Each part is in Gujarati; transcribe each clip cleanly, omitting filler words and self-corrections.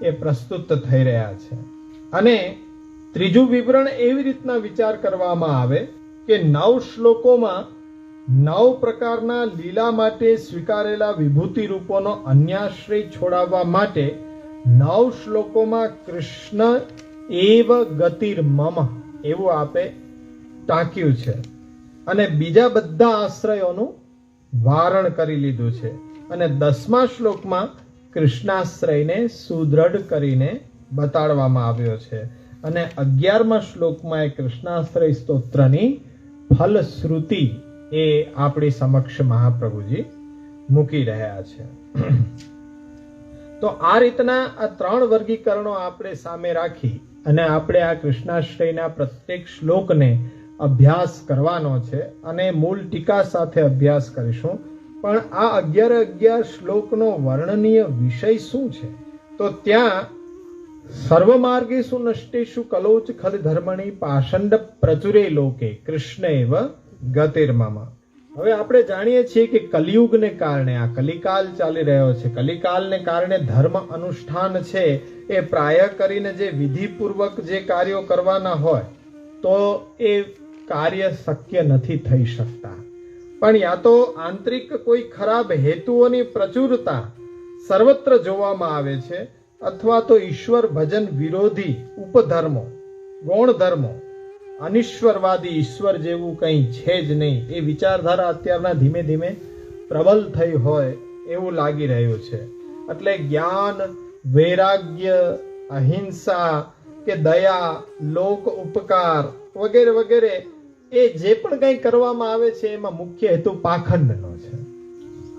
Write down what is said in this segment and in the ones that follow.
એ પ્રસ્તુત થઈ રહ્યા છે. અને ત્રીજું વિવરણ એવી રીતના વિચાર કરવામાં આવે કે 9 શ્લોકોમાં 9 પ્રકારના લીલા માટે સ્વીકારેલા વિભૂતિ રૂપોનો અન્યાશ્રય છોડાવવા માટે 9 શ્લોકોમાં કૃષ્ણ એવ ગતિર્મમ એવું આપે ટાંક્યું છે અને બીજા બધા આશ્રયોનું વારણ કરી લીધું છે. અને 10મા શ્લોકમાં કૃષ્ણાશ્રયને સુદ્રઢ કરીને બતાડવામાં આવ્યો છે. અને 11મા શ્લોકમાં એ કૃષ્ણાશ્રય સ્તોત્રની ફલશ્રુતિ એ આપણી સમક્ષ મહાપ્રભુજી મૂકી રહ્યા છે. તો આ રીતના આ 3 વર્ગીકરણો આપણે સામે રાખી અને આપણે આ કૃષ્ણાશ્રયના પ્રત્યેક શ્લોકને અભ્યાસ કરવાનો છે અને મૂળ ટીકા સાથે અભ્યાસ કરીશું. પણ આ 11 શ્લોકનો વર્ણનીય વિષય શું છે? તો ત્યાં સર્વમાર્ગેષુ નષ્ટેષુ કલોચ ખલ ધર્મણી પાષંડ પ્રચુરે લોકે કૃષ્ણ એવ ગતિર્મમ. હવે આપણે જાણીએ છીએ કે કલિયુગને કારણે આ કલિકાલ ચાલી રહ્યો છે. કલિકાલને કારણે ધર્મ અનુષ્ઠાન છે એ પ્રાય કરીને જે વિધિપૂર્વક જે કાર્યો કરવાના હોય તો એ કાર્ય શક્ય નથી થઈ શકતા. પણ યા તો આંતરિક કોઈ ખરાબ હેતુઓની પ્રચુરતા સર્વત્ર જોવામાં આવે છે અથવા તો ઈશ્વર ભજન વિરોધી ઉપધર્મો ગૌણ ધર્મો અનિશ્વરવાદી ઈશ્વર જેવું કંઈ છે જ નહીં એ વિચારધારા અત્યારના ધીમે ધીમે પ્રબલ થઈ હોય એવું લાગી રહ્યું છે. એટલે જ્ઞાન, વૈરાગ્ય, અહિંસા કે દયા, લોક ઉપકાર વગેરે વગેરે એ જે પણ કંઈ કરવામાં આવે છે એમાં મુખ્ય હેતુ પાખંડનો છે.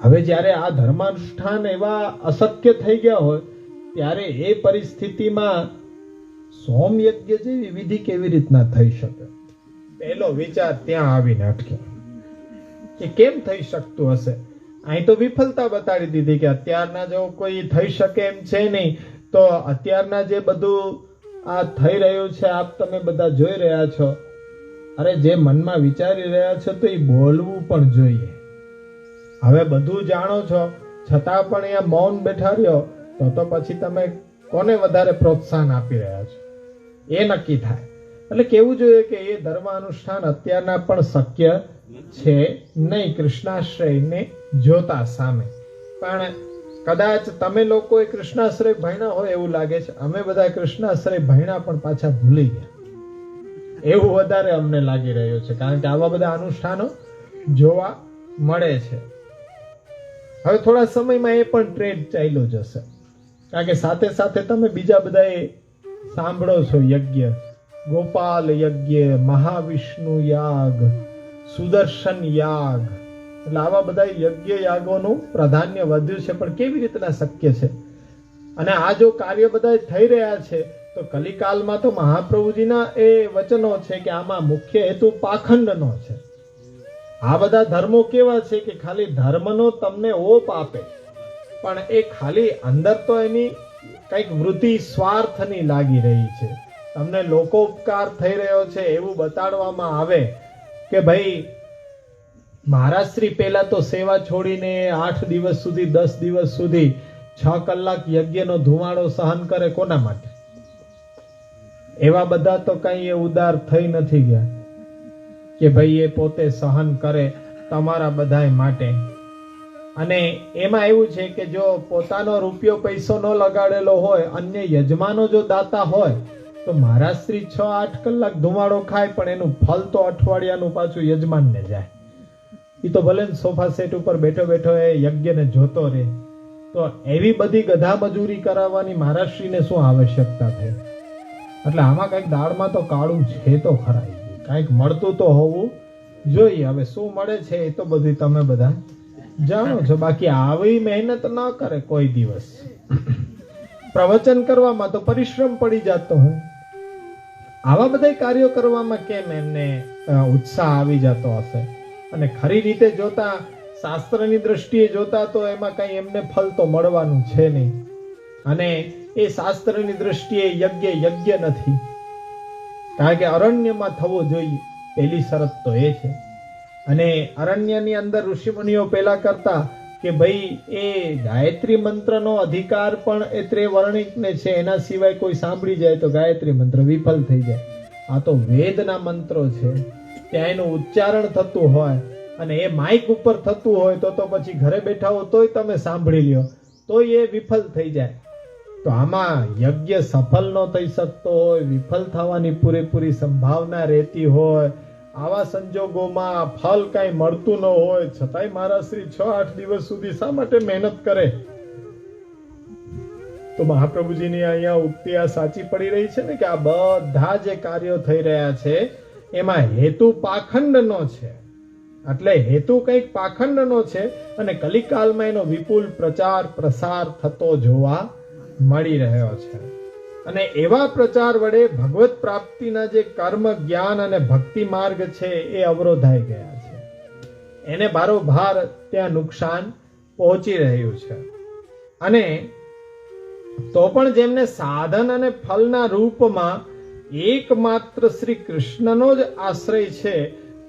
હવે જ્યારે આ ધર્માનુષ્ઠાન એવા અશક્ય થઈ ગયા હોય ત્યારે એ પરિસ્થિતિમાં સોમયજ્ઞ જેવી વિધિ કેવી રીતના થઈ શકે? પહેલો વિચાર ત્યાં આવીને અટક્યો કે કેમ થઈ શકતું હશે? અહીં તો વિફલતા બતાડી દીધી કે અત્યારના જો કોઈ થઈ શકે એમ છે નહીં. તો અત્યારના જે બધું આ થઈ રહ્યું છે આપ તમે બધા જોઈ રહ્યા છો. અરે જે મનમાં વિચારી રહ્યા છો તો એ બોલવું પણ જોઈએ. હવે બધું જાણો છો છતાં પણ અહીંયા મૌન બેઠા રહ્યો તો પછી તમે કોને વધારે પ્રોત્સાહન આપી રહ્યા છો એ નક્કી થાય. એટલે કેવું જોઈએ કે એ ધર્મ અનુષ્ઠાન અત્યારના પણ શક્ય છે નહીં કૃષ્ણાશ્રયને જોતા સામે. પણ કદાચ તમે લોકોએ કૃષ્ણાશ્રય ભણ્યા હોય એવું લાગે છે. અમે બધા કૃષ્ણાશ્રય ભણ્યા પણ પાછા ભૂલી ગયા એવું વધારે અમને લાગી રહ્યું છે, કારણ કે આવા બધા અનુષ્ઠાનો જોવા મળે છે. હવે થોડા સમયમાં એ પણ ટ્રેન્ડ ચાલ્યો જશે, કારણ કે સાથે સાથે તમે બીજા બધા સાંભળો છો યજ્ઞ, ગોપાલ યજ્ઞ, મહાવિષ્ણુ યાગ, સુદર્શન યાગ, એટલે આવા બધા યજ્ઞ યાગોનું પ્રાધાન્ય વધ્યું છે. પણ કેવી રીતના શક્ય છે? અને આ જો કાર્ય બધા થઈ રહ્યા છે તો કલિકાલમાં તો મહાપ્રભુજીના એ વચનો છે કે આમાં મુખ્ય હેતુ પાખંડનો છે. આ બધા ધર્મો કેવા છે કે ખાલી ધર્મનો તમને ઓપ આપે પણ એ ખાલી અંદર તો એની કંઈક વૃત્તિ સ્વાર્થની લાગી રહી છે. તમને લોકોપકાર થઈ રહ્યો છે એવું બતાડવામાં આવે કે ભાઈ મહારાજશ્રી પહેલા તો સેવા છોડીને 8 દિવસ સુધી 10 દિવસ સુધી 6 કલાક યજ્ઞનો ધુમાડો સહન કરે કોના માટે? એવા બધા તો કઈ એ ઉદાર થઈ નથી ગયા કે ભાઈ એ પોતે સહન કરે તમારા બધાય માટે. અને એમાં એવું છે કે જો પોતાનો રૂપિયો પૈસો ન લગાડેલો હોય, અન્ય યજમાનો જો દાતા હોય તો મહારાજશ્રી 6-8 કલાક ધુમાડો ખાય પણ એનું ફલ તો અઠવાડિયાનું પાછું યજમાનને જાય. એ તો ભલે સોફા સેટ ઉપર બેઠો બેઠો એ યજ્ઞને જોતો રહે. તો એવી બધી ગધા મજૂરી કરાવવાની મહારાજશ્રીને શું આવશ્યકતા થઈ? એટલે આમાં કંઈક દાળમાં તો કાળું છે તો ખરા, કંઈક મળતું તો હોવું જોઈએ. હવે શું મળે છે એ તો બધી તમે બધા જાણો છો. બાકી આવી મહેનત ન કરે કોઈ દિવસ. પ્રવચન કરવામાં તો પરિશ્રમ પડી જતો હોય, આવા બધા કાર્યો કરવામાં કેમ એમને ઉત્સાહ આવી જતો હશે? અને ખરી રીતે જોતા, શાસ્ત્રની દ્રષ્ટિએ જોતા તો એમાં કઈ એમને ફલ તો મળવાનું છે નહીં. અને એ શાસ્ત્રની દ્રષ્ટિએ યજ્ઞ નથી, કારણ કે અરણ્યમાં થવો જોઈએ પહેલી શરત તો એ છે. અને અરણ્યની અંદર ઋષિમુનિઓ પહેલા કરતા કે ભાઈ એ ગાયત્રી મંત્રનો અધિકાર પણ એ ત્રિવર્ણિકને છે, એના સિવાય કોઈ સાંભળી જાય તો ગાયત્રી મંત્ર વિફલ થઈ જાય. આ તો વેદના મંત્રો છે, ત્યાં એનું ઉચ્ચારણ થતું હોય અને એ માઇક ઉપર થતું હોય તો પછી ઘરે બેઠા હો તોય તમે સાંભળી લ્યો તોય એ વિફલ થઈ જાય. તો આમાં યજ્ઞ સફળ ન થઈ શકતો હોય, વિફલ થવાની પૂરેપૂરી સંભાવના રહેતી હોય, આવા સંજોગોમાં ફળ કાંઈ મળતું ન હોય છતાંય મહારાજ શ્રી 6-8 દિવસ સુધી શા માટે મહેનત કરે? તો મહાપ્રભુજીની અહીંયા ઉક્તિ આ સાચી પડી રહી છે ને કે આ બધા જે કાર્યો થઈ રહ્યા છે એમાં હેતુ પાખંડનો છે. એટલે હેતુ કંઈક પાખંડનો છે અને કલિકાલમાં એનો વિપુલ પ્રચાર પ્રસાર થતો જોવા મળી રહ્યો છે. અને એવા પ્રચાર વડે ભગવત પ્રાપ્તિના જે કર્મ જ્ઞાન અને ભક્તિ માર્ગ છે એ અવરોધાઈ ગયા છે. એને બારોબાર ત્યાં નુકસાન પહોંચી રહ્યું છે. અને તો પણ જેમને સાધન અને ફલના રૂપમાં એકમાત્ર શ્રી કૃષ્ણનો જ આશ્રય છે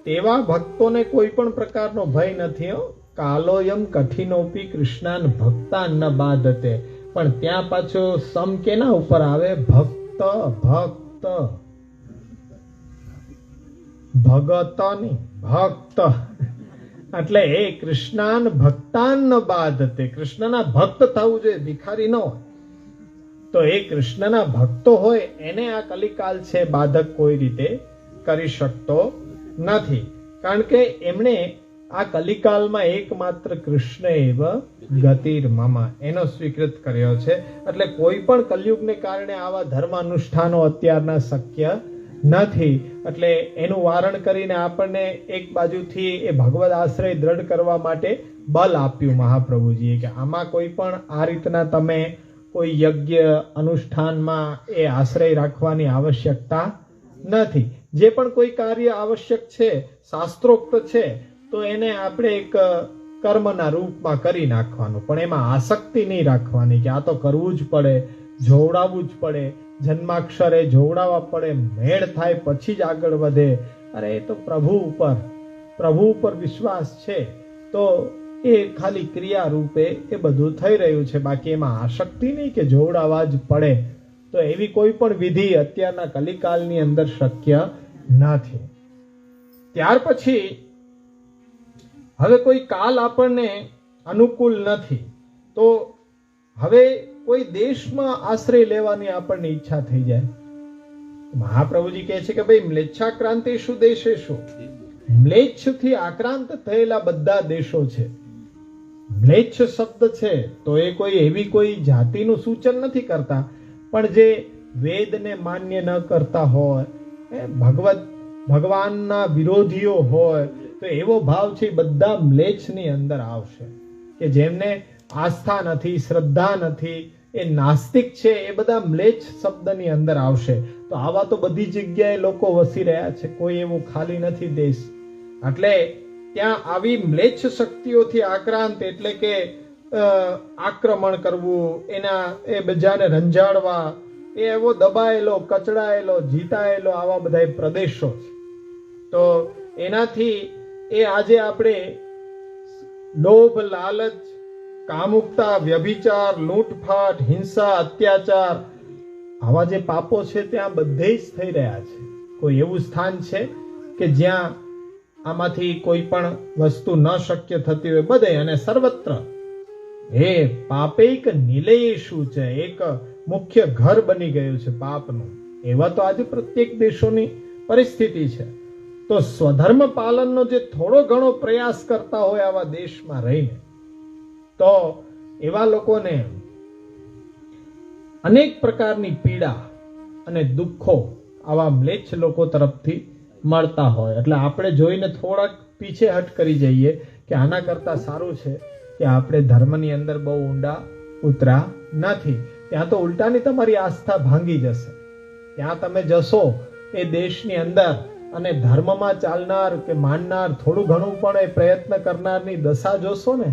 તેવા ભક્તોને કોઈ પણ પ્રકારનો ભય નથી. કાલોયમ કઠિનોપી કૃષ્ણાન ભક્તાન ન બાધતે. પણ ત્યાં પાછો સમ કેના ઉપર આવે? ભક્ત ભક્ત ભગતની ભક્ત. એટલે એ કૃષ્ણાન ભક્તાન ન બાધતે, કૃષ્ણના ભક્ત થવું જોઈએ, ભિખારી ન હોય. તો એ કૃષ્ણના ભક્તો હોય એને આ કલિકાલ છે બાધક કોઈ રીતે કરી શકતો નથી. કારણ કે એમણે આ કલિકાલમાં એકમાત્ર કૃષ્ણ એવ ગતિર્મમ એનો સ્વીકૃત કર્યો છે. એટલે કોઈ પણ કલયુગને કારણે આવા ધર્મ અનુષ્ઠાનો અત્યારના શક્ય નથી. એટલે એનું વારણ કરીને આપણને એક બાજુથી એ ભગવદ આશ્રય દ્રઢ કરવા માટે બલ આપ્યું મહાપ્રભુજીએ કે આમાં કોઈ પણ આ રીતના તમે કોઈ યજ્ઞ અનુષ્ઠાનમાં એ આશ્રય રાખવાની આવશ્યકતા નથી. જે પણ કોઈ કાર્ય આવશ્યક છે શાસ્ત્રોક્ત છે તો એને આપણે એક કર્મના રૂપમાં કરી નાખવાનું, પણ એમાં આસક્તિ નહીં રાખવાની કે આ તો કરવું જ પડે, જોવડાવવું જ પડે, જન્માક્ષરે જોવડાવવા પડે, મેળ થાય પછી જ આગળ વધે. અરે એ તો પ્રભુ ઉપર વિશ્વાસ છે તો એ ખાલી ક્રિયા રૂપે એ બધું થઈ રહ્યું છે. બાકી એમાં આસક્તિ નહીં કે જોવડાવવા જ પડે. તો એવી કોઈ પણ વિધિ અત્યારના કલિકાલની અંદર શક્ય નથી. ત્યાર પછી હવે કોઈ કાલ આપણને અનુકૂળ નથી તો હવે કોઈ દેશમાં આશ્રય લેવાની આપણને ઈચ્છા થઈ જાય. મહાપ્રભુજી કહે છે કે ભાઈ મ્લેચ્છાક્રાંતિષુ દેશેષુ, મ્લેચ્છથી આક્રાંત થયેલા બધા દેશો છે. મ્લેચ્છ શબ્દ છે તો એ કોઈ એવી કોઈ જાતિનું સૂચન નથી કરતા, પણ જે વેદને માન્ય ન કરતા હોય, ભગવાનના વિરોધીઓ હોય તો એવો ભાવ છે બધા મ્લેચ્છની અંદર આવશે. કે જેમને આસ્થા નથી, શ્રદ્ધા નથી, એ નાસ્તિક છે, એ બધા મ્લેચ્છ શબ્દની અંદર આવશે. તો આવા તો બધી જગ્યાએ લોકો વસી રહ્યા છે, કોઈ એવું ખાલી નથી દેશ. એટલે ત્યાં આવી મ્લેચ્છ શક્તિઓથી આક્રાંત એટલે કે આક્રમણ કરવું, એના એ બીજાને રંજાડવા, એ એવો દબાયેલો, કચડાયેલો, જીતાયેલો આવા બધા પ્રદેશો છે. તો એનાથી એ આજે આપણે લોભ, લાલચ, કામુકતા, વ્યભિચાર, લૂંટફાટ, હિંસા, અત્યાચાર આવા જે પાપો છે ત્યાં બધે જ થઈ રહ્યા છે. કોઈ એવું સ્થાન છે કે જ્યાં આમાંથી કોઈ પણ વસ્તુ ન શક્ય થતી હોય? બધે અને સર્વત્ર હે પાપૈક નિલયેષુ છે, એક મુખ્ય ઘર બની ગયું છે પાપનું. એવા તો આજે પ્રત્યેક દેશોની પરિસ્થિતિ છે. તો સ્વધર્મ પાલનનો જે થોડો ઘણો પ્રયાસ કરતા હોય આવા દેશમાં રહીને, તો એવા લોકોને અનેક પ્રકારની પીડા અને દુઃખો આવા મ્લેચ્છ લોકો તરફથી મળતા હોય. એટલે આપણે જોઈને થોડાક પીછેહટ કરી જઈએ કે આના કરતા સારું છે કે આપણે ધર્મની અંદર બહુ ઊંડા ઉતરા નથી. ત્યાં તો ઉલટાની તમારી આસ્થા ભાંગી જશે. ત્યાં તમે જશો એ દેશની અંદર અને ધર્મમાં ચાલનાર કે માનનાર, થોડું ઘણું પણ એ પ્રયત્ન કરનારની દશા જોશો ને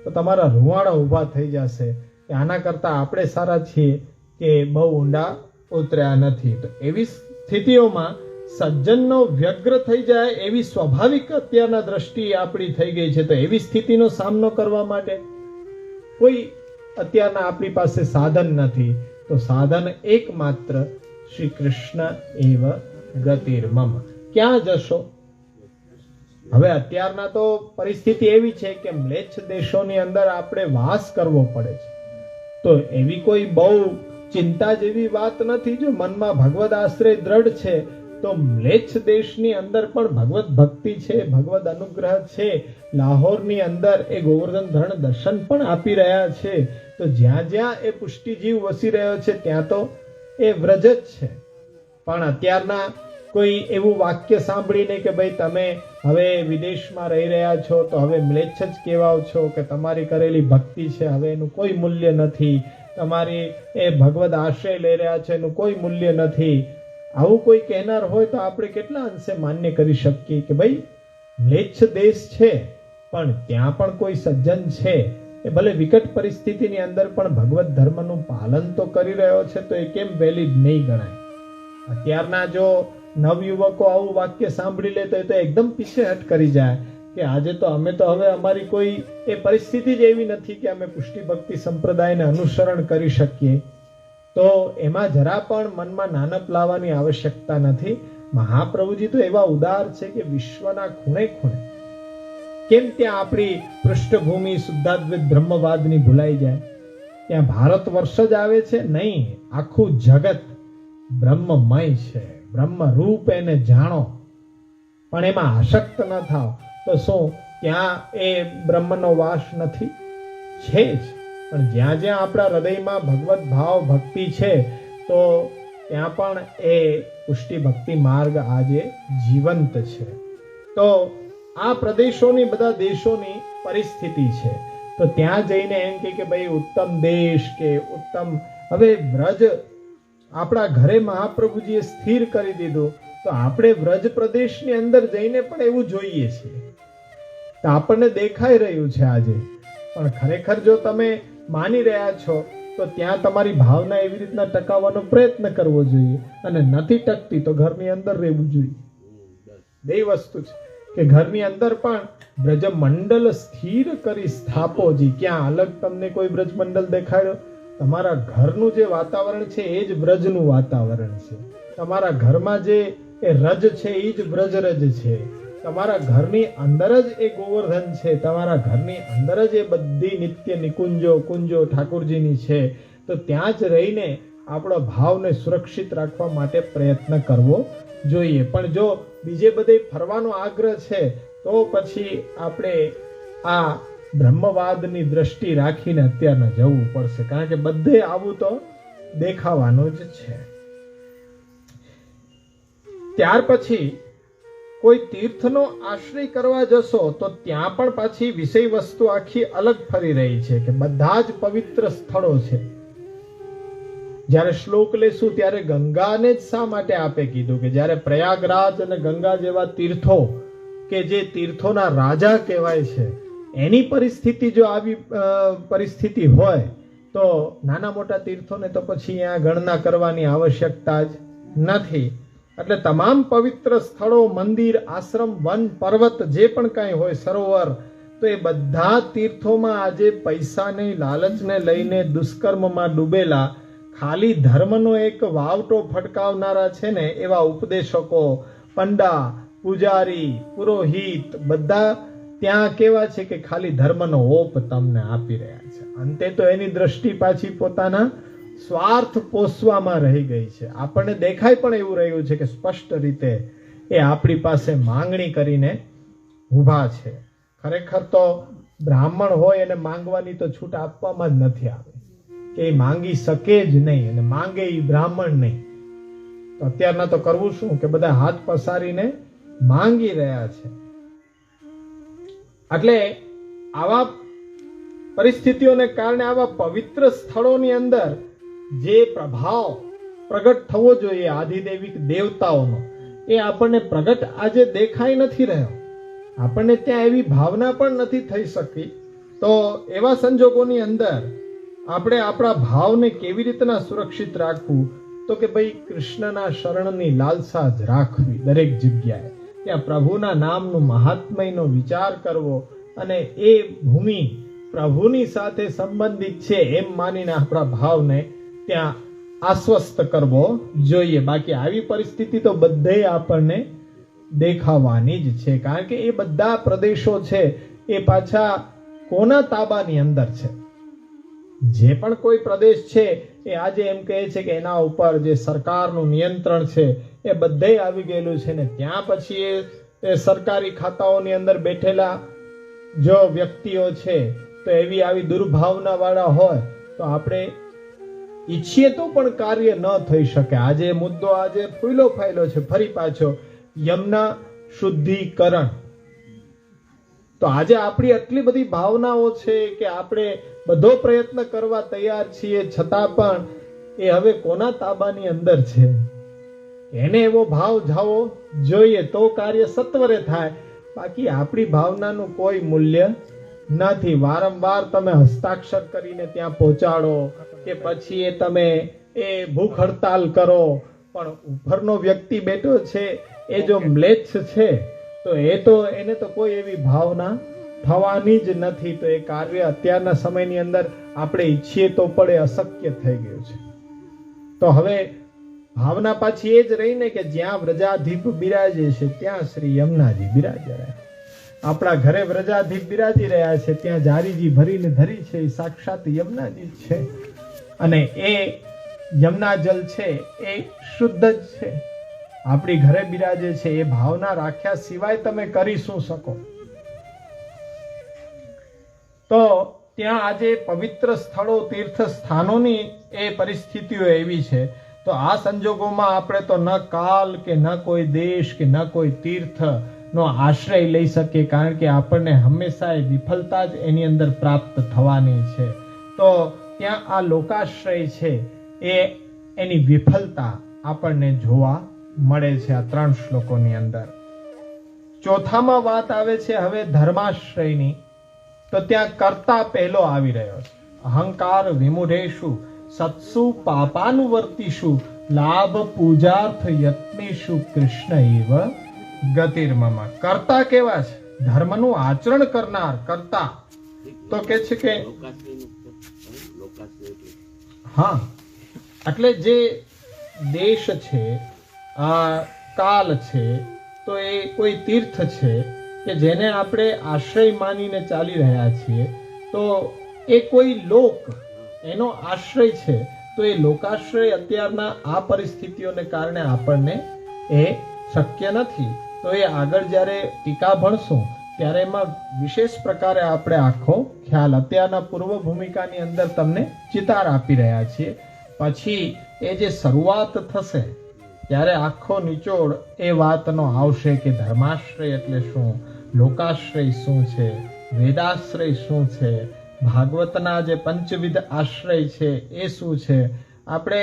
તો તમારા રૂવાડા ઊભા થઈ જશે કે આના કરતા આપણે સારા છીએ કે બહુ ઊંડા ઉતર્યા નથી. તો એવી સ્થિતિઓમાં સજ્જનનો વ્યગ્ર થઈ જાય એવી સ્વાભાવિક અત્યારના દ્રષ્ટિ આપણી થઈ ગઈ છે. તો એવી સ્થિતિનો સામનો કરવા માટે કોઈ અત્યારના આપણી પાસે સાધન નથી. તો સાધન એકમાત્ર શ્રી કૃષ્ણ એવ ગતિર્મમ. ક્યાં જશો? હવે અત્યારના તો પરિસ્થિતિ એવી છે કે મ્લેચ્છ દેશોની અંદર આપણે વાસ કરવો પડે છે. તો એવી કોઈ બહુ ચિંતા જેવી વાત નથી. જો મનમાં ભગવદ આશ્રય દ્રઢ છે તો મ્લેચ્છ દેશની અંદર પણ ભગવત ભક્તિ છે, ભગવદ અનુગ્રહ છે. લાહોરની અંદર એ ગોવર્ધન ધરણ દર્શન પણ આપી રહ્યા છે. તો જ્યાં જ્યાં એ પુષ્ટિજીવ વસી રહ્યો છે ત્યાં તો એ વ્રજ જ છે. પણ અત્યારના કોઈ એવું વાક્ય સાંભળીને કે ભાઈ તમે હવે વિદેશમાં રહી રહ્યા છો તો હવે મ્લેચ્છ જ કહેવાઓ છો, કે તમારી કરેલી ભક્તિ છે હવે એનું કોઈ મૂલ્ય નથી, તમારી એ ભગવદ આશ્રય લઈ રહ્યા છે એનું કોઈ મૂલ્ય નથી, આવું કોઈ કહેનાર હોય તો આપણે કેટલા અંશે માન્ય કરી શકીએ કે ભાઈ મ્લેચ્છ દેશ છે પણ ત્યાં પણ કોઈ સજ્જન છે, એ ભલે વિકટ પરિસ્થિતિની અંદર પણ ભગવત ધર્મનું પાલન તો કરી રહ્યો છે, તો એ કેમ વેલિડ નહીં ગણાય? અત્યારના જો નવયુવકો આવું વાક્ય સાંભળી લે તો એ તો એકદમ પીછેહટ કરી જાય કે આજે તો અમે તો હવે અમારી કોઈ એ પરિસ્થિતિ જ એવી નથી કે અમે પુષ્ટિ ભક્તિ સંપ્રદાયને અનુસરણ કરી શકીએ. તો એમાં જરા પણ મનમાં નાનપ લાવવાની આવશ્યકતા નથી. મહાપ્રભુજી તો એવા ઉદાર છે કે વિશ્વના ખૂણે ખૂણે કેમ ત્યાં આપણી પૃષ્ઠભૂમિ શુદ્ધાદ્વૈત બ્રહ્મવાદની ભૂલાઈ જાય? ત્યાં ભારત વર્ષ જ આવે છે? નહીં, આખું જગત બ્રહ્મમય છે. બ્રહ્મ રૂપ એને જાણો પણ એમાં આસક્ત ન થાવ. તો શું ત્યાં એ બ્રહ્મનો વાસ નથી? છે જ. પણ જ્યાં જ્યાં આપણા હૃદયમાં ભગવત ભાવ ભક્તિ છે તો ત્યાં પણ એ પુષ્ટિ ભક્તિ માર્ગ આજે જીવંત છે. તો આ પ્રદેશોની બધા દેશોની પરિસ્થિતિ છે. તો ત્યાં જઈને એમ કે ભાઈ ઉત્તમ દેશ કે ઉત્તમ, હવે વ્રજ આપણા ઘરે મહાપ્રભુજીએ સ્થિર કરી દીધું તો આપણે વ્રજ પ્રદેશની અંદર જઈને પણ એવું જોઈએ છીએ. તો આપણને દેખાઈ રહ્યું છે આજે. પણ ખરેખર જો તમે માની રહ્યા છો તો ત્યાં તમારી ભાવના એવી રીતના ટકાવવાનો પ્રયત્ન કરવો જોઈએ, અને નથી ટકતી તો ઘરની અંદર રહેવું જોઈએ. બે વસ્તુ છે કે ઘરની અંદર પણ બ્રજમંડલ સ્થિર કરી સ્થાપોજી. ક્યાં અલગ તમને કોઈ બ્રજમંડલ દેખાડ્યો? તમારા ઘરનું જે વાતાવરણ છે એ જ બ્રજનું વાતાવરણ છે. તમારા ઘરમાં જે એ રજ છે એ જ બ્રજરજ છે. તમારા ઘરની અંદર જ એ ગોવર્ધન છે. તમારા ઘરની અંદર જ એ બધી નિત્ય નિકુંજો કુંજો ઠાકોરજીની છે. તો ત્યાં જ રહીને આપણો ભાવને સુરક્ષિત રાખવા માટે પ્રયત્ન કરવો જોઈએ. પણ જો બીજે બધે ફરવાનો આગ્રહ છે તો પછી આપણે આ બ્રહ્મવાદની દ્રષ્ટિ રાખીને અત્યારના જવું પડશે, કારણ કે બધે આવું તો દેખાવાનું જ છે. ત્યાર પછી કોઈ તીર્થનો આશ્રય કરવા જશો તો ત્યાં પણ પાછી વિષય વસ્તુ આખી અલગ ફરી રહી છે કે બધા જ પવિત્ર સ્થળો છે. જ્યારે શ્લોક લેશું ત્યારે ગંગાને જ શા માટે આપે કીધું કે જ્યારે પ્રયાગરાજ અને ગંગા જેવા તીર્થો કે જે તીર્થોના રાજા કહેવાય છે એની પરિસ્થિતિ જો આવી પરિસ્થિતિ હોય તો નાના મોટા તીર્થોને તો પછી અહીંયા ગણના કરવાની આવશ્યકતા જ નથી. એટલે તમામ પવિત્ર સ્થળો, મંદિર, આશ્રમ, વન, પર્વત જે પણ કાંઈ હોય, સરોવર, તો એ બધા તીર્થોમાં આજે પૈસાની લાલચને લઈને દુષ્કર્મમાં ડૂબેલા ખાલી ધર્મનો એક વાવટો ફટકાવનારા છે ને એવા ઉપદેશકો, પંડા, પૂજારી, પુરોહિત બધા ત્યાં કેવા છે કે ખાલી ધર્મનો ઓપ તમને આપી રહ્યા છે. અંતે તો એની દ્રષ્ટિ પાછી પોતાના સ્વાર્થ પોષવામાં રહી ગઈ છે. આપણને દેખાય પણ એવું રહ્યું છે કે સ્પષ્ટ રીતે એ આપણી પાસે માંગણી કરીને ઊભા છે. ખરેખર તો બ્રાહ્મણ હોય અને માંગવાની તો છૂટ આપવામાં જ નથી આવી કે એ માંગી શકે જ નહીં, અને માંગે એ બ્રાહ્મણ નહીં. તો અત્યારના તો કરવું શું કે બધા હાથ પસારીને માંગી રહ્યા છે. એટલે આવા પરિસ્થિતિઓને કારણે આવા પવિત્ર સ્થળોની અંદર જે પ્રભાવ પ્રગટ થવો જોઈએ આધિદૈવિક દેવતાઓનો એ આપણને પ્રગટ આજે દેખાઈ નથી રહ્યો. આપણને ત્યાં એવી ભાવના પણ નથી થઈ શકી. તો એવા સંજોગોની અંદર આપણે આપણા ભાવને કેવી રીતના સુરક્ષિત રાખવું, તો કે ભાઈ કૃષ્ણના શરણની લાલસા જ રાખવી દરેક જગ્યાએ, ત્યાં પ્રભુના નામનું મહાત્મયનો વિચાર કરવો અને એ ભૂમિ પ્રભુની સાથે સંબંધિત છે એમ માનીને આપણા ભાવને ત્યાં આશ્વસ્ત કરવો જોઈએ. બાકી આવી પરિસ્થિતિ તો બધે આપણને દેખાવાની જ છે, કારણ કે એ બધા પ્રદેશો છે એ પાછા કોના તાબાની અંદર છે? જે પણ કોઈ પ્રદેશ છે એ આજે એમ કહે છે કે એના ઉપર જે સરકારનું નિયંત્રણ છે એ બધે આવી ગયેલું છે ને ત્યાં પછી એ સરકારી ખાતાઓની અંદર બેઠેલા જો વ્યક્તિઓ છે તો એવી આવી દુર્ભાવના વાળા હોય તો આપણે ઈચ્છીએ તો પણ કાર્ય ન થઈ શકે. આજે મુદ્દો આજે ફૂલો ફાયલો છે ફરી પાછો યમના શુદ્ધિકરણ. તો આજે આપણી આટલી બધી ભાવનાઓ છે કે આપણે બધો પ્રયત્ન કરવા તૈયાર છીએ, છતાં પણ એ હવે કોના તાબાની અંદર છે? એને એવો ભાવ જાવો જોઈએ તો કાર્ય સત્વરે થાય, બાકી આપણી ભાવનાનું કોઈ મૂલ્ય નથી. વારંવાર તમે હસ્તાક્ષર કરીને ત્યાં પહોંચાડો કે પછી એ તમે એ ભૂખ હડતાલ કરો, પણ ઉપરનો વ્યક્તિ બેઠો છે એ જો મ્લેચ્છ છે તો એને તો કોઈ એવી ભાવના થવાની જ નથી. તો એ કાર્ય અત્યારના સમયની અંદર આપણે ઈચ્છીએ તો પણ એ અશક્ય થઈ ગયું છે. તો હવે ભાવના પાછી એ જ રહીને કે જ્યાં વ્રજાધીપ બિરાજે છે ત્યાં શ્રી યમુનાજી બિરાજે રહ્યા. આપણા ઘરે વ્રજાધીપ બિરાજી રહ્યા છે, ત્યાં જારીજી ભરીને ધરી છે એ સાક્ષાત યમુનાજી છે. અને એ યમુના જલ છે એ શુદ્ધ જ છે, આપણી ઘરે બિરાજે છે. એ ભાવના રાખ્યા સિવાય તમે કરી શું શકો? તો ત્યાં આજે પવિત્ર સ્થળો તીર્થ સ્થાનોની એ પરિસ્થિતિઓ એવી છે. તો આ સંજોગોમાં આપણે તો ન કાલ કે ન કોઈ દેશ કે ન કોઈ તીર્થ નો આશ્રય લઈ શકીએ, કારણ કે આપણને હંમેશા એ વિફલતા જ એની અંદર પ્રાપ્ત થવાની છે. તો ત્યાં આ લોકાશ્રય છે એ એની વિફલતા આપણને જોવા મળે છે આ 3 શ્લોકોની અંદર. ચોથામાં વાત આવે છે હવે ધર્માશ્રયની. તો ત્યાં કર્તા પહેલો આવી રહ્યો છે. અહંકાર વિમુઢેષુ સત્સુ પાપાનુવર્તિષુ લાભ પૂજાર્થ યત્નેષુ કૃષ્ણ એવ ગતિર્મમ. કર્તા કેવા છે? ધર્મનું આચરણ કરનાર કર્તા. તો કે છે કે હા, એટલે જે દેશ છે, કાલ છે, તો એ કોઈ તીર્થ છે કે જેને આપણે આશ્રય માનીને ચાલી રહ્યા છીએ, તો એ કોઈ લોક એનો આશ્રય છે. તો એ લોકાશ્રય અત્યારના આ પરિસ્થિતિઓને કારણે આપણને એ શક્ય નથી. તો એ આગળ જ્યારે ટીકા ભણશું ત્યારે એમાં વિશેષ પ્રકારે આપણે આખો ખ્યાલ અત્યારના પૂર્વ ભૂમિકાની અંદર તમને ચિતાર આપી રહ્યા છીએ. પછી એ જે શરૂઆત થશે ત્યારે આખો નિચોડ એ વાતનો આવશે કે ધર્માશ્રય એટલે શું, લોકાશ્રય શું છે, વેદાશ્રય શું છે, ભાગવતના જે પંચવિધ આશ્રય છે એ શું છે. આપણે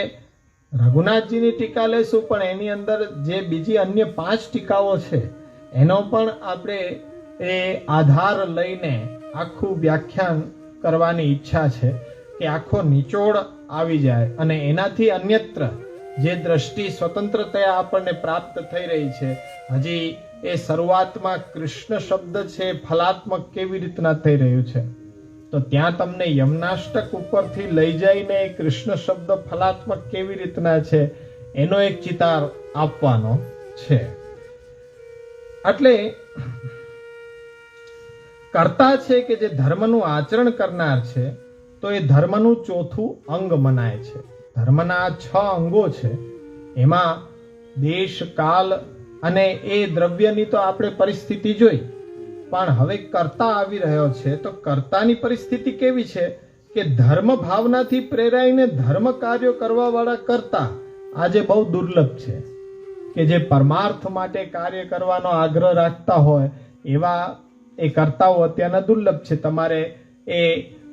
રઘુનાથજીની ટીકા લેશું, પણ એની અંદર જે બીજી અન્ય 5 ટીકાઓ છે એનો પણ આપણે એ આધાર લઈને આખું વ્યાખ્યાન કરવાની ઈચ્છા છે કે આખો નિચોડ આવી જાય અને એનાથી અન્યત્ર જે દ્રષ્ટિ સ્વતંત્રતા આપણને પ્રાપ્ત થઈ રહી છે. હજી એ શરૂઆતમાં કૃષ્ણ શબ્દ છે ફલાત્મક કેવી રીતના થઈ રહ્યું છે, તો ત્યાં તમને યમનાષ્ટક ઉપરથી લઈ જઈને કૃષ્ણ શબ્દ ફલાત્મક કેવી રીતના છે એનો એક ચિતાર આપવાનો છે. એટલે કર્તા છે કે જે ધર્મનું આચરણ કરનાર છે, તો એ ધર્મનું ચોથું અંગ મનાય છે. ધર્મના 6 અંગો છે, એમાં દેશ, કાલ અને એ દ્રવ્યની તો આપણે પરિસ્થિતિ જોઈ, પણ હવે કર્તા આવી રહ્યો છે. તો કર્તાની પરિસ્થિતિ કેવી છે કે ધર્મ ભાવનાથી પ્રેરાઈને ધર્મ કાર્યો કરવા વાળા કર્તા આજે બહુ દુર્લભ છે. કે જે પરમાર્થ માટે કાર્ય કરવાનો આગ્રહ રાખતા હોય એવા એ કર્તાઓ અત્યારના દુર્લભ છે. તમારે એ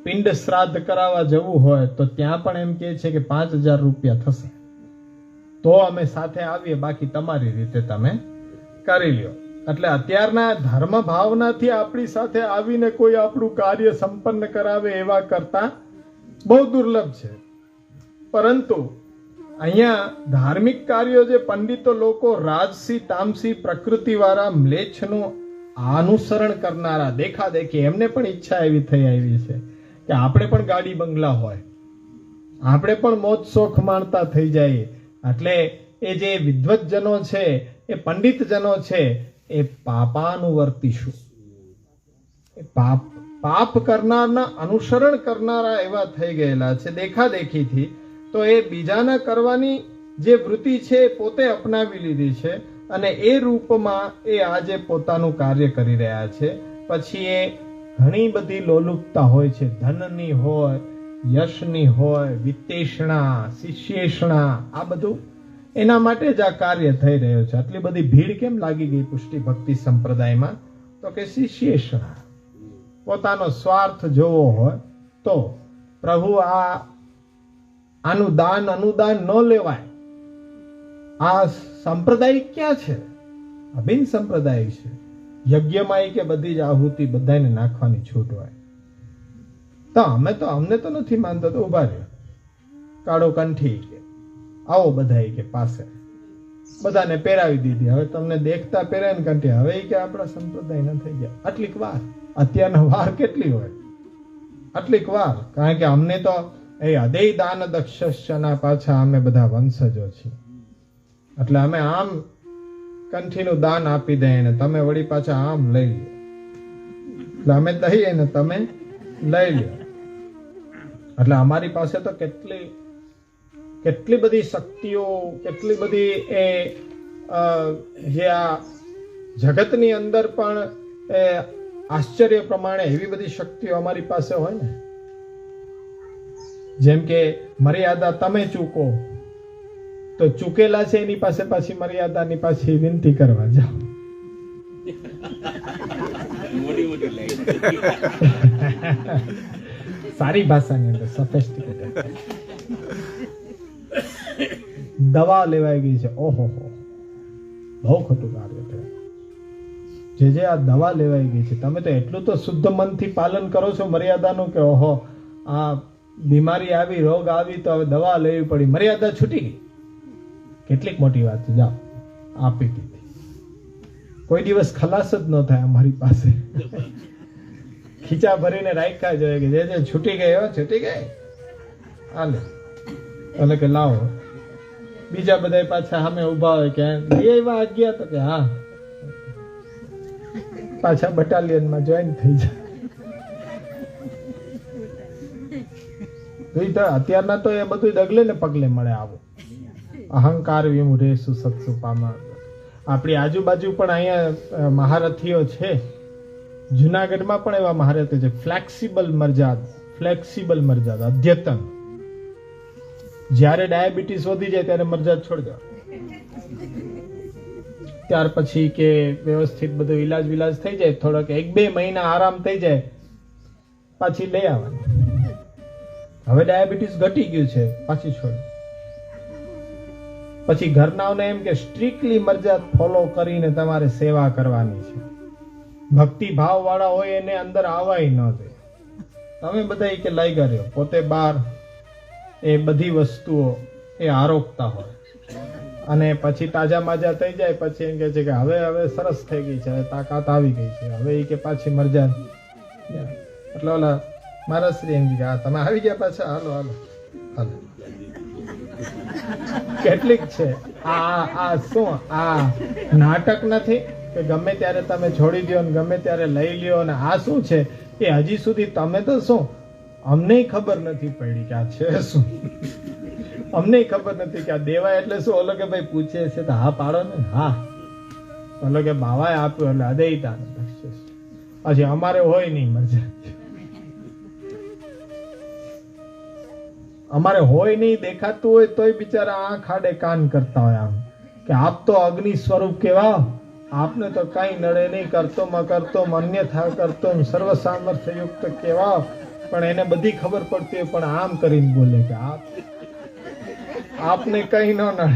પિંડ શ્રાદ્ધ કરાવવા જવું હોય તો ત્યાં પણ એમ કહે છે કે 5000 રૂપિયા થશે તો અમે સાથે આવીએ, બાકી તમારી રીતે તમે કરી લ્યો. એટલે અત્યારના ધર્મ ભાવનાથી આપણી સાથે આવીને કોઈ આપણું કાર્ય સંપન્ન કરાવે એવા કરતા બહુ દુર્લભ છે. પરંતુ અહીંયા ધાર્મિક કાર્યો જે પંડિતો લોકો રાજસી તામસી પ્રકૃતિ વાળા મ્લેચ્છનું અનુસરણ કરનારા દેખાદેખી, એમને પણ ઈચ્છા એવી થઈ આવી છે કે આપણે પણ ગાડી બંગલા હોય, આપણે પણ મોજ શોખ માણતા થઈ જાય. એટલે એ જે વિદ્વતજનો છે, એ પંડિતજનો છે, એ પાપાનુવર્તીશું, એ પાપ કરનારના અનુસરણ કરનારા એવા થઈ ગયેલા છે દેખાદેખીથી. તો એ બીજાના કરવાની જે વૃત્તિ છે એ પોતે અપનાવી લીધી છે અને એ રૂપમાં એ આજે પોતાનું કાર્ય કરી રહ્યા છે. પછી એ ઘણી બધી લોલુપતા હોય છે, ધનની હોય, યશની હોય, વિત્તેષણા, શિષ્યેષણા, આ બધું એના માટે જ આ કાર્ય થઈ રહ્યો છે. આટલી બધી ભીડ કેમ લાગી ગઈ પુષ્ટિ ભક્તિ સંપ્રદાયમાં? તો કે શિષ્યેષણા, પોતાનો સ્વાર્થ જોવો હોય તો પ્રભુ આનું દાન અનુદાન ન લેવાય. આ સંપ્રદાય ક્યાં છે? અભિન્ન સંપ્રદાય છે. યજ્ઞમાં કે બધી જ આહુતિ બધાને નાખવાની છૂટ હોય. તો અમને તો નથી માનતો, તો ઉભા રહ્યો કાળો કંઠી કે આવો બધા કે પાસે બધાને પહેરાવી દીધી. હવે તમને દેખતા પહેરાય ને કંઠી, હવે કે આપણા સંપ્રદાય ન થઈ ગયા. આટલીક વાર, અત્યારના વાર કેટલી હોય, આટલીક વાર. કારણ કે અમને તો એ અદેય દાન દક્ષના પાછા અમે બધા વંશજો છીએ. એટલે અમે આમ કંઠીનું દાન આપી દઈએ ને તમે વળી પાછા આમ લઈ લો. એટલે અમે દઈએ ને તમે લઈ લો. એટલે અમારી પાસે તો કેટલી બધી શક્તિઓ, કેટલી બધી એ જે આ જગતની અંદર પણ એ આશ્ચર્ય પ્રમાણે એવી બધી શક્તિઓ અમારી પાસે હોય ને. જેમ કે મર્યાદા તમે ચૂકો તો ચૂકેલા છે એની પાસે પાછી મર્યાદાની પાછી વિનંતી કરવા જાઓ. સારી ભાષાની અંદર સોફિસ્ટિકેટેડ. દવા લેવાઈ ગઈ છે, ઓહો બહુ ખોટું કાર્ય થયું. જે આ દવા લેવાઈ ગઈ છે, તમે તો એટલું તો શુદ્ધ મનથી પાલન કરો છો મર્યાદાનું કે ઓહો આ બીમારી આવી, રોગ આવી તો હવે દવા લેવી પડી, મર્યાદા છૂટી ગઈ. કેટલીક મોટી વાત છે. જાઓ આપી દીધી, કોઈ દિવસ ખલાસ જ ન થાય અમારી પાસે. ખીચા ભરીને રાખ્યા જોઈએ કે જે છૂટી ગઈ હો છૂટી ગઈ, હાલે એટલે કે લાવો. બીજા બધા પાછા સામે ઉભા હોય કે એવા ગયા તો કે હા, પાછા બટાલિયનમાં જોઈન થઈ જાય. અત્યારના તો એ બધું ડગલે ને પગલે મળે. આવું અહંકાર વિમુઢે સુસત્સુ પામા. આપણી આજુબાજુ પણ અહીંયા મહારથીઓ છે. જુનાગઢમાં પણ એવા મહારથી છે. ફ્લેક્સિબલ મરજાદ અદ્યતન. જ્યારે ડાયાબિટીસ વધી જાય ત્યારે મરજાદ છોડી દો. ત્યાર પછી કે વ્યવસ્થિત બધું ઈલાજ થઈ જાય, થોડોક 1-2 મહિના આરામ થઈ જાય, પાછી લઈ આવવાની. હવે ડાયાબિટીસ ઘટી ગયું છે, પાછી છોડ. પછી ઘરનાઓને એમ કે સ્ટ્રિક્ટલી મરજાદ ફોલો કરીને તમારે સેવા કરવાની છે. ભક્તિ ભાવ વાળા હોય એને અંદર આવાય ન દે. તમે બધા કે લઈ ગયો પોતે બહાર એ બધી વસ્તુઓ એ આરોગતા હોય અને પછી તાજા માજા થઈ જાય, પછી એમ કે છે કે હવે સરસ થઈ ગઈ છે, હવે તાકાત આવી ગઈ છે, હવે એ કે પાછી મરજાદ. એટલે ઓલા મારા શ્રી એમ કે તમે આવી ગયા પાછા, હાલો હાલો હાલો. કેટલીક છે આ શું આ નાટક નથી કે ગમે ત્યારે તમે છોડી દો ને ગમે ત્યારે લઈ લ્યો ને. આ શું છે એ હજી સુધી તમે તો શું અમને ખબર નથી પડી કે આ છે શું. અમને ખબર નથી કે આ દેવાય એટલે શું. ઓલો કે ભાઈ પૂછે છે તો હા પાડો ને, હા. ઓલો કે બાવાએ આપ્યું એટલે અદેયતા પછી અમારે હોય નહીં મરજા. અમારે હોય નહીં, દેખાતું હોય તોય બિચારા આંખ આડે કાન કરતા હોય આમ કે આપ તો અગ્નિ સ્વરૂપ કેવા, આપને તો કઈ નડે નહીં, કરતોમ અન્યથા કરતોમ સર્વ સામર્થ્ય યુક્ત કેવા. પણ એને બધી ખબર પડતી હોય પણ આમ કરીને બોલે કે આપને કઈ ન નડે.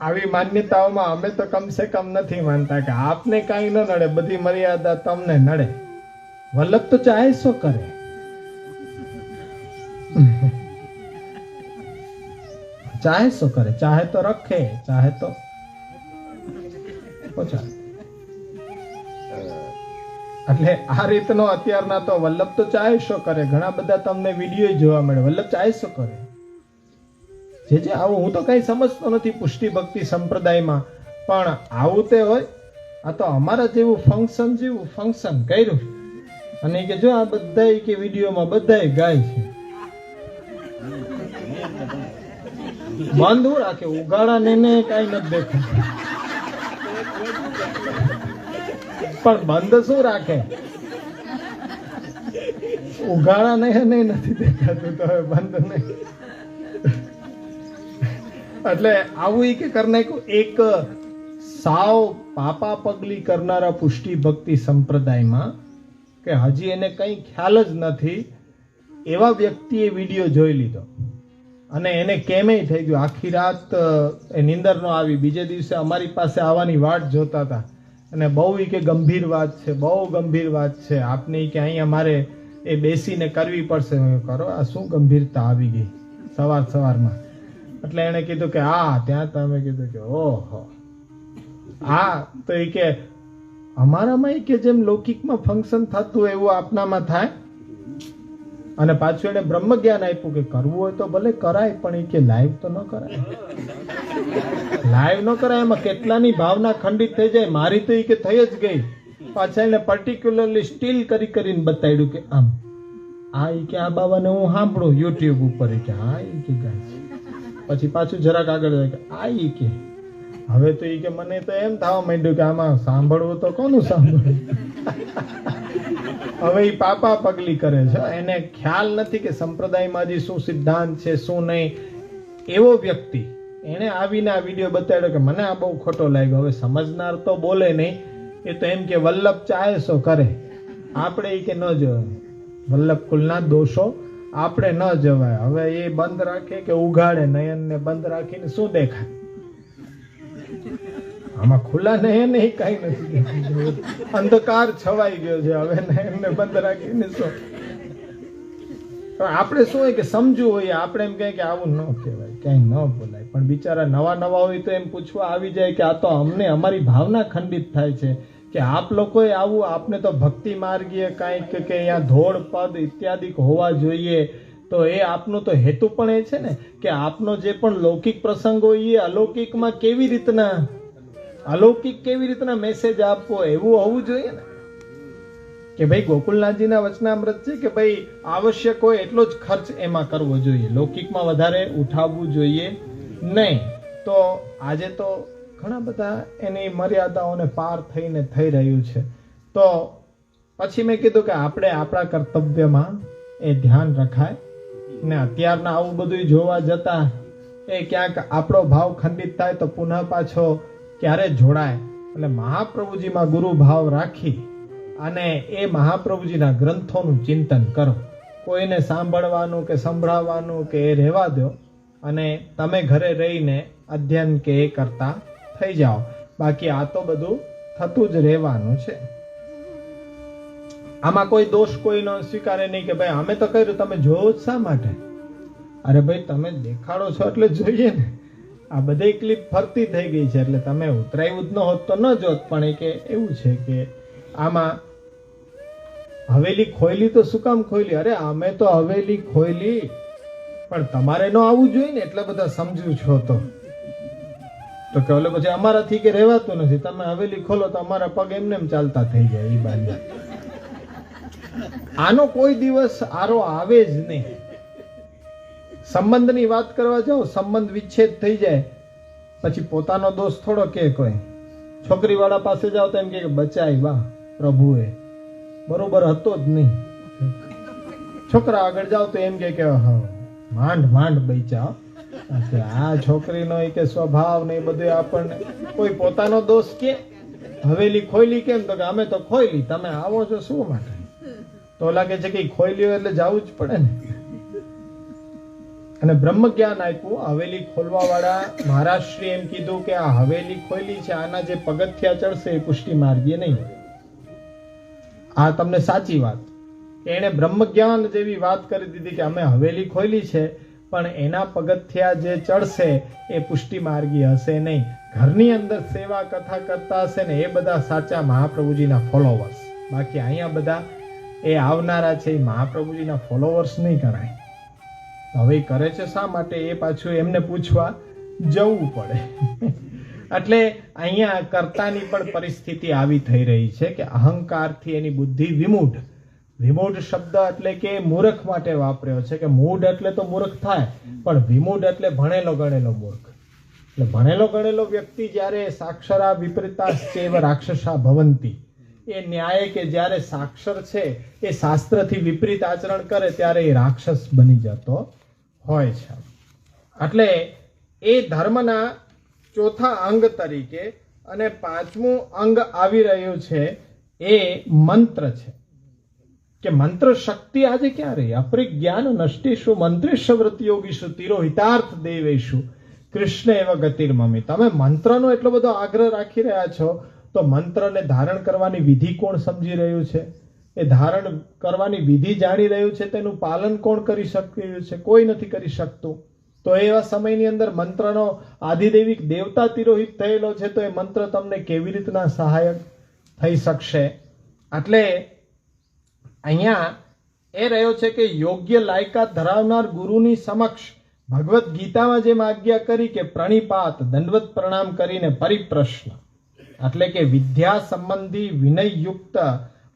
આવી માન્યતાઓમાં અમે તો કમસે કમ નથી માનતા કે આપને કઈ ન નડે, બધી મર્યાદા તમને નડે. વલ્લભ તો ચાહે શું કરે, ચાહે શું કરે, ચાહે તો રખે, ચાહે તો પહોંચાડે. એટલે આ રીતનો અત્યારના તો વલ્લભ તો ચાહે શું કરે, ઘણા બધા તમને વિડીયો જોવા મળે, વલ્લભ ચાહે શું કરે. જે આવું હું તો કઈ સમજતો નથી પુષ્ટિ ભક્તિ સંપ્રદાયમાં, પણ આવું તે હોય. આ તો અમારા જેવું ફંક્શન કર્યું અને કે જો આ બધા કે વિડીયોમાં બધા ગાય છે. બંધ હું રાખે, ઉગાડા ને કઈ નથી દેખાતું, પણ બંધ શું રાખે, ઉગાડા નહીં નથી દેખાતું તો હવે બંધ નહીં. એટલે આવું ઈ કે કરી નાખ્યું. એક સાવ પાપા પગલી કરનારા પુષ્ટિ ભક્તિ સંપ્રદાયમાં કે હજી એને કઈ ખ્યાલ જ નથી એવા વ્યક્તિએ વિડીયો જોઈ લીધો અને એને કેમેય થઈ ગયું. આખી રાત એ નીંદર નો આવી, બીજે દિવસે અમારી પાસે આવવાની વાટ જોતા હતા અને બહુ કે ગંભીર વાત છે, બહુ ગંભીર વાત છે, આપને કે અહીંયા મારે એ બેસીને કરવી પડશે. કરો, આ શું ગંભીરતા આવી ગઈ સવારમાં. એટલે એને કીધું કે ત્યાં તમે કીધું કે ઓહો, તો એ કે અમારામાં કે જેમ લૌકિકમાં ફંક્શન થતું એવું આપનામાં થાય. અને પાછું એને બ્રહ્મ જ્ઞાન આપ્યું કે કરવું હોય તો ભલે કરાય, પણ એ કે લાઈવ તો ન કરાય. લાઈવ ન કરાય, એમાં કેટલાની ભાવના ખંડિત થઈ જાય. મારી તો એ કે થઈ જ ગઈ. પાછા એને પર્ટિક્યુલરલી સ્ટીલ કરીને બતાવ્યું કે આમ એ કે આ બાબાને હું સાંભળું યુટ્યુબ ઉપર, કે એ કે ગાય છે. પછી પાછું જરાક આગળ જાય કે એ કે હવે તો કે મને તો એમ થવા માંડ્યું કે આમાં સાંભળવું તો કોનું સાંભળવું. હવે એ પાપા પગલી કરે છે, એને ખ્યાલ નથી કે સંપ્રદાયમાં હજી શું સિદ્ધાંત છે શું નહીં. એવો વ્યક્તિ એને આવીને આ વિડીયો બતાવ્યો કે મને આ બહુ ખોટો લાગ્યો. હવે સમજનાર તો બોલે નહીં, એ તો એમ કે વલ્લભ ચાહે સો કરે, આપણે એ કે ન જવાય. વલ્લભ કુલના દોષો આપણે ન જવાય. હવે એ બંધ રાખે કે ઉઘાડે, નયનને બંધ રાખીને શું દેખાય? આમાં ખુલ્લા નયન એ કઈ નથી, અંધકાર છવાઈ ગયો છે. હવે નયનને બંધ રાખીને શું? આપણે શું હોય કે સમજવું હોય, આપણે એમ કહે કે આવું ન કહેવાય, ક્યાંય ન બોલાય. પણ બિચારા નવા હોય તો એમ પૂછવા આવી જાય કે આ તો અમને અમારી ભાવના ખંડિત થાય છે કે આપ લોકોએ આવું, આપને તો ભક્તિ માર્ગીય કાંઈક કે અહીંયા ધોળ પદ ઇત્યાદિ હોવા જોઈએ. તો એ આપનો તો હેતુ પણ એ છે ને કે આપનો જે પણ લૌકિક પ્રસંગ હોય એ અલૌકિકમાં કેવી રીતના મેસેજ આપવો, એવું હોવું જોઈએ ને. કે ભાઈ ગોકુલનાથજીના વચનામૃત છે કે ભાઈ આવશ્યક હોય એટલો જ ખર્ચ એમાં કરવો જોઈએ, લૌકિકમાં વધારે ઉઠાવવું જોઈએ નહીં. તો આજે તો ઘણા બધા એની મર્યાદાઓને પાર થઈને થઈ રહ્યું છે. તો પછી મેં કીધું કે આપણે આપણા કર્તવ્યમાં એ ધ્યાન રખાય ને અત્યારના આવું બધું જોવા જતા એ ક્યાંક આપણો ભાવ ખંડિત થાય તો પુનઃ પાછો ક્યારે જોડાય. એટલે મહાપ્રભુજીમાં ગુરુ ભાવ રાખી અને એ મહાપ્રભુજીના ગ્રંથોનું ચિંતન કરો. કોઈને સાંભળવાનું કે સંભળાવવાનું કે એ રહેવા દો અને તમે ઘરે રહીને અધ્યયન કે એ કરતા થઈ જાઓ. બાકી આ તો બધું થતું જ રહેવાનું છે. આમાં કોઈ દોષ કોઈ ન સ્વીકારે નહીં કે ભાઈ અમે તો કર્યું, તમે જોવો જ શા માટે? અરે ભાઈ તમે દેખાડો છો એટલે જોઈએ ને. આ બધી ક્લિપ ફરતી થઈ ગઈ છે એટલે તમે ઉતરાયું જ ન હોત તો ન જોત. પણ એ કે એવું છે કે આમાં હવેલી ખોઈલી તો શું કામ ખોઈલી? અરે અમે તો હવેલી ખોઈલી, પણ તમારે ન આવવું જોઈએ ને, એટલા બધા સમજુ છો તો કે ઓલે પછી અમારાથી કે રહેવાતું નથી, તમે હવેલી ખોલો તો અમારા પગ એમને એમ ચાલતા થઈ જાય. એ બાજુ આનો કોઈ દિવસ આરો આવે જ નહીં. સંબંધની વાત કરવા જાઓ, સંબંધ વિચ્છેદ થઈ જાય પછી પોતાનો દોષ થોડો કે કોઈ. છોકરીવાળા પાસે જાઓ તો એમ કે બચાય વાહ પ્રભુએ, બરોબર હતો જ નહીં. છોકરા આગળ જાઓ તો એમ કે માંડ બચ્યા. આ છોકરીનો કે સ્વભાવ ને બધું આપણને કોઈ પોતાનો દોષ કે હવેલી ખોઈલી કેમ? તો કે અમે તો ખોઈલી, તમે આવો છો શું માટે? તો લાગે છે કે ખોઈલી હોય એટલે જવું જ પડે ને. અને બ્રહ્મ જ્ઞાન આપ્યું. હવેલી ખોલવા વાળા મહારાજશ્રી એમ કીધું કે આ હવેલી ખોઈલી છે, આના જે પગથિયા ચડશે એ પુષ્ટિ માર્ગીય નહીં. આ તમને સાચી વાત કે એને બ્રહ્મ જ્ઞાન જેવી વાત કરી દીધી કે અમે હવેલી ખોઈલી છે, પણ એના પગથિયા જે ચડશે એ પુષ્ટિ માર્ગી હશે નહીં. ઘરની અંદર સેવા કથા કરતા હશે ને એ બધા સાચા મહાપ્રભુજીના ફોલોવર્સ. બાકી અહીંયા બધા એ આવનારા છે એ મહાપ્રભુજીના ફોલોવર્સ નહીં કરાય. હવે કરે છે શા માટે એ પાછું એમને પૂછવા જવું પડે. એટલે અહીંયા કર્તાની પણ પરિસ્થિતિ આવી થઈ રહી છે કે અહંકારથી એની બુદ્ધિ વિમૂઢ. વિમૂઢ શબ્દ એટલે કે મૂર્ખ માટે વાપર્યો છે કે મૂઢ એટલે તો મૂર્ખ થાય, પણ વિમૂઢ એટલે ભણેલો ગણેલો મૂર્ખ. એટલે ભણેલો ગણેલો વ્યક્તિ જ્યારે સાક્ષરા વિપરીતાશ્ચૈવ રાક્ષસા ભવંતી, એ ન્યાય કે જ્યારે સાક્ષર છે એ શાસ્ત્રથી વિપરીત આચરણ કરે ત્યારે એ રાક્ષસ બની જતો હોય છે. એટલે એ ધર્મના ચોથા અંગ તરીકે અને પાંચમું અંગ આવી રહ્યું છે એ મંત્ર છે. કે મંત્ર શક્તિ આજે ક્યાં રહી? અપરિજ્ઞાન નષ્ટિષુ મંત્રેશ વ્રતયોગીષુ તિરોહિતાર્થ દેવેશુ કૃષ્ણ એવ ગતિર્મમી. તમે મંત્રનો એટલો બધો આગ્રહ રાખી રહ્યા છો તો મંત્રને ધારણ કરવાની વિધિ કોણ સમજી રહ્યું છે? એ ધારણ કરવાની વિધિ જાણી રહ્યું છે, તેનું પાલન કોણ કરી શકી રહ્યું છે? કોઈ નથી કરી શકતું. તો એવા સમયની અંદર મંત્રનો આધિદૈવિક દેવતા તિરોહિત થયેલો છે, તો એ મંત્ર તમને કેવી રીતના સહાયક થઈ શકશે? એટલે અહીંયા એ રહ્યો છે કે યોગ્ય લાયકાત ધરાવનાર ગુરુની સમક્ષ ભગવદ્ ગીતામાં જેમ આજ્ઞા કરી કે પ્રણિપાત દંડવત પ્રણામ કરીને પરિપ્રશ્ન, એટલે કે વિદ્યા સંબંધી વિનયયુક્ત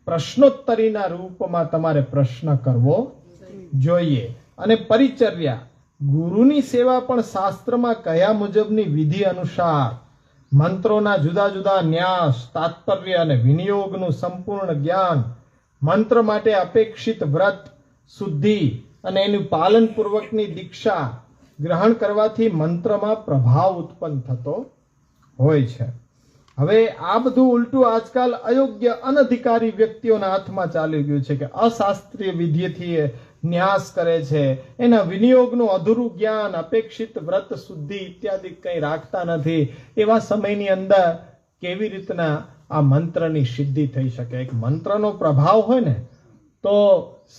પ્રશ્નોત્તરીના રૂપમાં તમારે પ્રશ્ન કરવો જોઈએ. અને પરિચર્યા, ગુરુની સેવા પણ શાસ્ત્રમાં કયા મુજબની વિધિ અનુસાર મંત્રોના જુદા જુદા ન્યાસ, તાત્પર્ય અને વિનિયોગનું સંપૂર્ણ જ્ઞાન, મંત્ર માટે અપેક્ષિત વ્રત, શુદ્ધિ અને એનું પાલન પૂર્વકની દીક્ષા ગ્રહણ કરવાથી મંત્રમાં પ્રભાવ ઉત્પન્ન થતો હોય છે. હવે આ બધું ઉલટું આજકાલ અયોગ્ય અનધિકારી વ્યક્તિઓના હાથમાં ચાલી ગયું છે કે અશાસ્ત્રીય વિધિથી ન્યાસ કરે છે, એના વિનિયોગનું અધૂરું જ્ઞાન, અપેક્ષિત વ્રત, શુદ્ધિ ઇત્યાદિ કંઈ રાખતા નથી. એવા સમયની અંદર કેવી રીતના આ મંત્રની સિદ્ધિ થઈ શકે? એક મંત્રનો પ્રભાવ હોય ને તો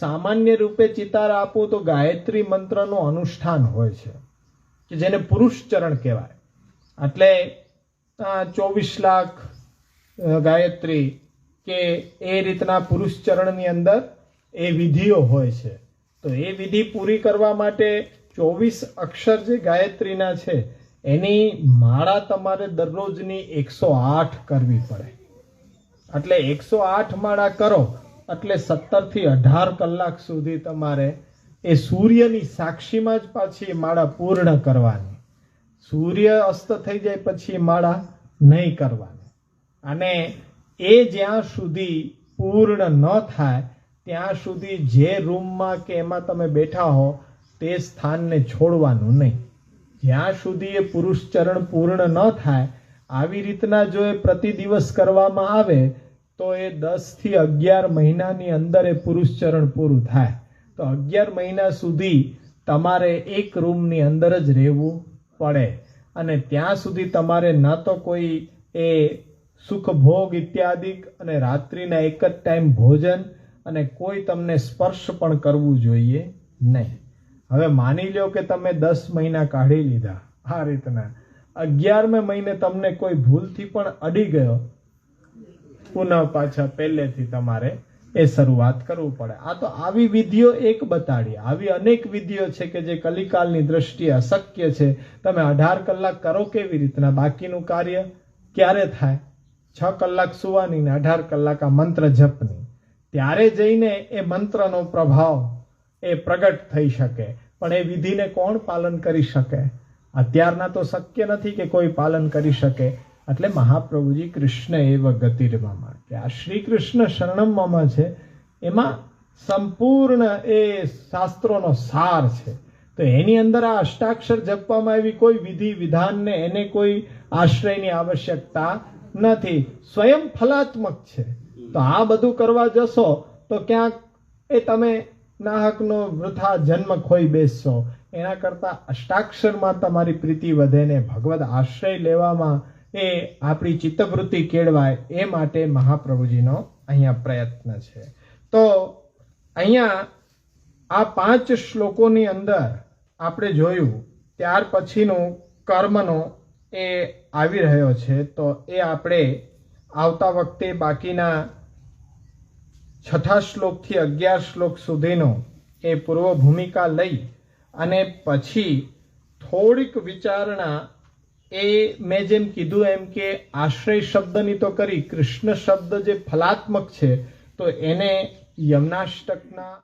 સામાન્ય રૂપે ચિતાર આપવું તો ગાયત્રી મંત્રનું અનુષ્ઠાન હોય છે કે જેને પુરુષ ચરણ કહેવાય. એટલે 24 લાખ ગાયત્રી કે એ રીતના પુરુષ ચરણની અંદર એ વિધિઓ હોય છે. તો એ વિધિ પૂરી કરવા માટે 24 અક્ષર જે ગાયત્રીના છે એની માળા તમારે દરરોજની 108 કરવી પડે. એટલે 108 માળા કરો એટલે 17 થી 18 કલાક સુધી તમારે એ સૂર્યની સાક્ષીમાં જ પાછી માળા પૂર્ણ કરવાની. સૂર્ય અસ્ત થઈ જાય પછી માળા નહીં કરવાની. અને એ જ્યાં સુધી પૂર્ણ ન થાય ત્યાં સુધી જે રૂમમાં કે એમાં તમે બેઠા હો તે સ્થાનને છોડવાનું નહીં. જ્યાં સુધી એ પુરુષ ચરણ પૂર્ણ ન થાય આવી રીતના જો એ પ્રતિ દિવસ કરવામાં આવે તો એ 10 થી 11 મહિનાની અંદર એ પુરુષ ચરણ પૂરું થાય. તો 11 મહિના સુધી તમારે એક રૂમની અંદર જ રહેવું પડે. અને ત્યાં સુધી તમારે ન તો કોઈ એ સુખ ભોગ ઇત્યાદિ અને રાત્રિના એક જ ટાઈમ ભોજન અને કોઈ તમને સ્પર્શ પણ કરવું જોઈએ નહીં. હવે માની લો કે તમે 10 મહિના કાઢી લીધા આ રીતના, 11મે મહિને તમને કોઈ ભૂલથી પણ અડી ગયો, પુનઃ પાછા પહેલેથી તમારે એ શરૂઆત કરવું પડે. આ તો આવી વિધિઓ એક બતાડી, આવી અનેક વિધિઓ છે કે જે કલિકાલની દ્રષ્ટિએ અશક્ય છે. તમે 18 કલાક કરો કેવી રીતના? બાકીનું કાર્ય ક્યારે થાય? 6 કલાક સુવાની ને 18 કલાક આ મંત્ર જપની, ત્યારે જઈને એ મંત્રનો પ્રભાવ એ પ્રગટ થઈ શકે. પણ એ વિધિને કોણ પાલન કરી શકે? અત્યારના તો શક્ય નથી કે કોઈ પાલન કરી શકે. એટલે મહાપ્રભુજી કૃષ્ણ એવ ગતિર્મમ, કે આ શ્રી કૃષ્ણ શરણમમાં છે એમાં સંપૂર્ણ એ શાસ્ત્રોનો સાર છે. તો એની અંદર આ અષ્ટાક્ષર જપવામાં આવી કોઈ વિધિ વિધાનને એને કોઈ આશ્રયની આવશ્યકતા નથી, સ્વયં ફલાત્મક છે. તો આ બધું કરવા જશો તો ક્યાંક એ તમે નાહકનો વૃથા જન્મ ખોઈ બેસશો. એના કરતાં અષ્ટાક્ષરમાં તમારી પ્રીતિ વધે ને ભગવદ આશ્રય લેવામાં એ આપણી ચિત્તવૃત્તિ કેળવાય, એ માટે મહાપ્રભુજીનો અહીંયા પ્રયત્ન છે. તો અહીંયા આ 5 શ્લોકોની અંદર આપણે જોયું ત્યાર પછીનું કર્મનો એ આવી રહ્યો છે, તો એ આપણે આવતા વખતે બાકીના 6થા શ્લોકથી 11 શ્લોક સુધીનો એ પૂર્વ ભૂમિકા લઈ અને પછી થોડીક વિચારણા એ મેં જેમ કીધું એમ કે આશ્રય શબ્દની તો કરી, કૃષ્ણ શબ્દ જે ફલાત્મક છે તો એને યમનાષ્ટકના